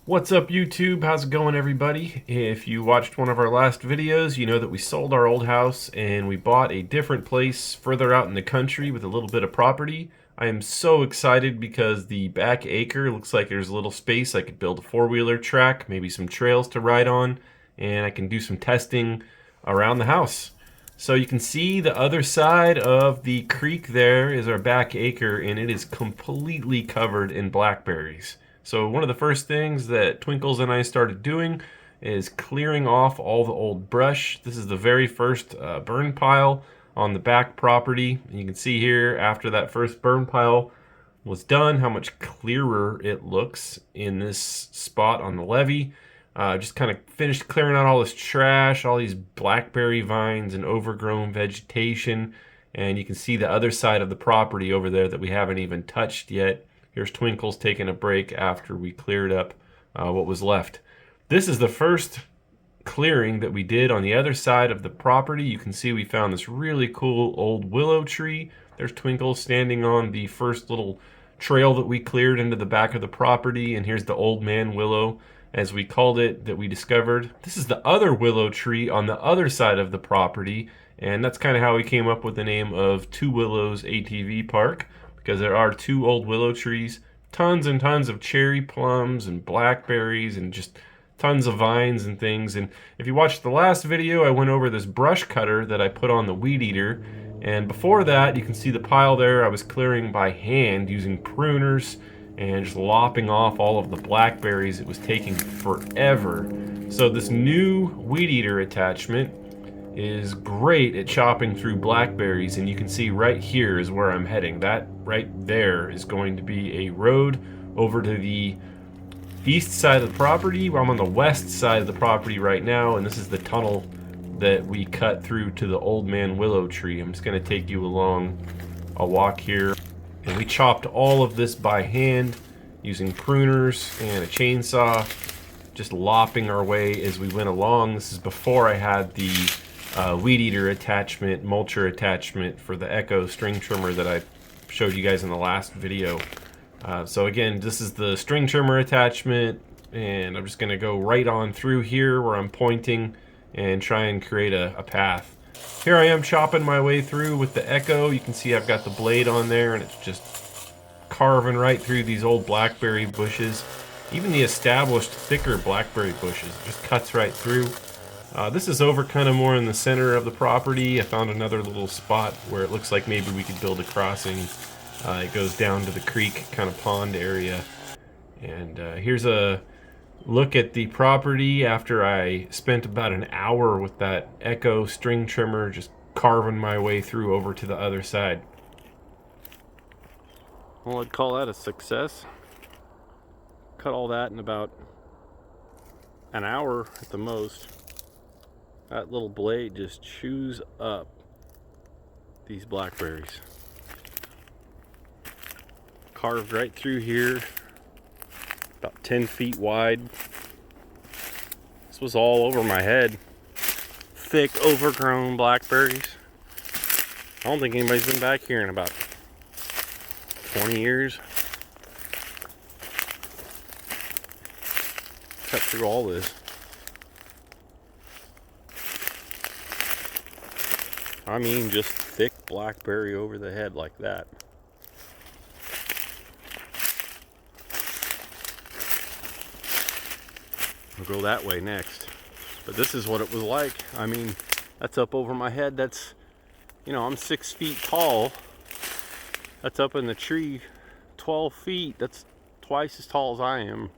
What's up YouTube? How's it going everybody? If you watched one of our last videos, you know that we sold our old house and we bought a different place further out in the country with a little bit of property. I am so excited because the back acre looks like there's a little space I could build a four-wheeler track, maybe some trails to ride on, and I can do some testing around the house. So you can see the other side of the creek there is our back acre, and it is completely covered in blackberries. So one of the first things that Twinkles and I started doing is clearing off all the old brush. This is the very first burn pile on the back property. And you can see here after that first burn pile was done how much clearer it looks in this spot on the levee. Just kind of finished clearing out all this trash, all these blackberry vines and overgrown vegetation. And you can see the other side of the property over there that we haven't even touched yet. Here's Twinkles taking a break after we cleared up what was left. This is the first clearing that we did on the other side of the property. You can see we found this really cool old willow tree. There's Twinkles standing on the first little trail that we cleared into the back of the property, and here's the old man willow, as we called it, that we discovered. This is the other willow tree on the other side of the property, and that's kind of how we came up with the name of Two Willows ATV Park, because there are two old willow trees, tons and tons of cherry plums and blackberries and just tons of vines and things. And if you watched the last video, I went over this brush cutter that I put on the weed eater, and before that you can see the pile there I was clearing by hand using pruners and just lopping off all of the blackberries. It was taking forever. So this new weed eater attachment is great at chopping through blackberries, and you can see right here is where I'm heading. That right there is going to be a road over to the east side of the property. I'm on the west side of the property right now, and this is the tunnel that we cut through to the old man willow tree. I'm just going to take you along a walk here. And we chopped all of this by hand using pruners and a chainsaw, just lopping our way as we went along. This is before I had the weed eater attachment, mulcher attachment for the Echo string trimmer that I showed you guys in the last video. So again, this is the string trimmer attachment, and I'm just going to go right on through here where I'm pointing and try and create a path. Here I am chopping my way through with the Echo. You can see I've got the blade on there, and it's just carving right through these old blackberry bushes. Even the established thicker blackberry bushes, it just cuts right through. This is over kind of more in the center of the property. I found another little spot where it looks like maybe we could build a crossing. It goes down to the creek kind of pond area. And here's a look at the property after I spent about an hour with that Echo string trimmer just carving my way through over to the other side. Well, I'd call that a success. Cut all that in about an hour at the most. That little blade just chews up these blackberries. Carved right through here, about 10 feet wide. This was all over my head. Thick, overgrown blackberries. I don't think anybody's been back here in about 20 years. Cut through all this. I mean, just thick blackberry over the head like that. We'll go that way next. But this is what it was like. I mean, that's up over my head. That's, you know, I'm 6 feet tall. That's up in the tree 12 feet. That's twice as tall as I am.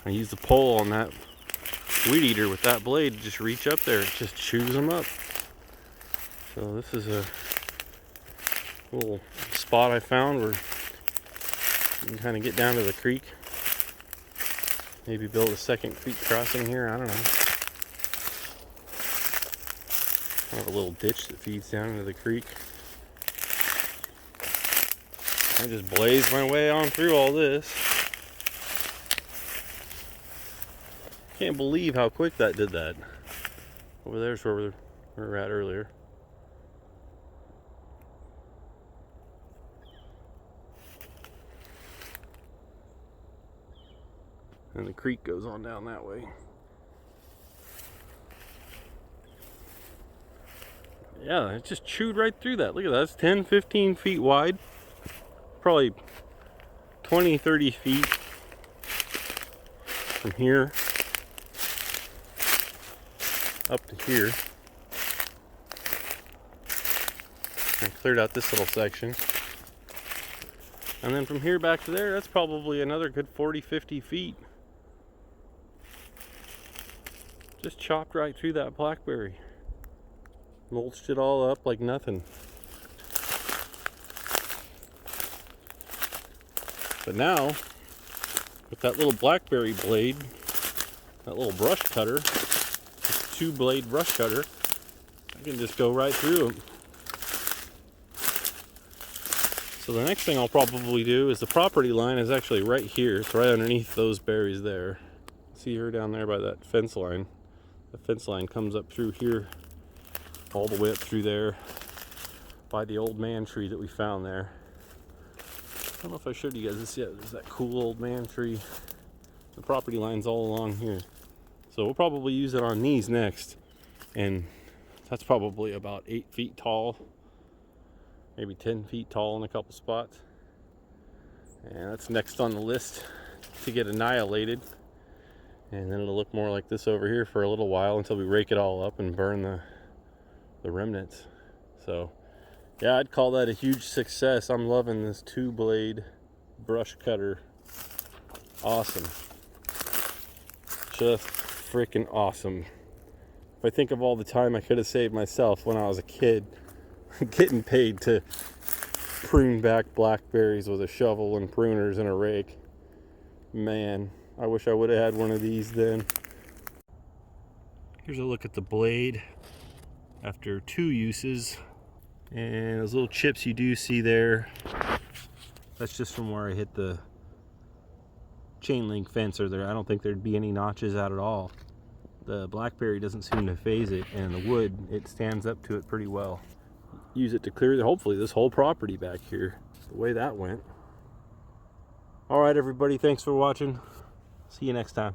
I use the pole on that weed eater with that blade to just reach up there. It just chews them up. So this is a little spot I found where you can kind of get down to the creek. Maybe build a second creek crossing here. I don't know. I have a little ditch that feeds down into the creek. I just blazed my way on through all this. Can't believe how quick that did that. Over there's where we were at earlier. And the creek goes on down that way. Yeah, it just chewed right through that. Look at that. It's 10, 15 feet wide. Probably 20, 30 feet from here up to here. I cleared out this little section. And then from here back to there, that's probably another good 40, 50 feet. Just chopped right through that blackberry. Mulched it all up like nothing. But now, with that little blackberry blade, that little brush cutter, this 2-blade brush cutter, I can just go right through them. So the next thing I'll probably do is the property line is actually right here. It's right underneath those berries there. See her down there by that fence line. The fence line comes up through here, all the way up through there by the old man tree that we found there. I don't know if I showed you guys this yet. There's that cool old man tree. The property line's all along here. So we'll probably use it on these next. And that's probably about 8 feet tall. Maybe 10 feet tall in a couple spots. And that's next on the list to get annihilated. And then it'll look more like this over here for a little while until we rake it all up and burn the remnants. So yeah, I'd call that a huge success. I'm loving this 2-blade brush cutter. Awesome. Just freaking awesome. If I think of all the time I could have saved myself when I was a kid getting paid to prune back blackberries with a shovel and pruners and a rake, man, I wish I would have had one of these then. Here's a look at the blade after 2 uses. And those little chips you do see there, that's just from where I hit the chain link fence or there. I don't think there'd be any notches out at all. The blackberry doesn't seem to phase it, and the wood, it stands up to it pretty well. Use it to clear hopefully this whole property back here, the way that went. All right, everybody, thanks for watching. See you next time.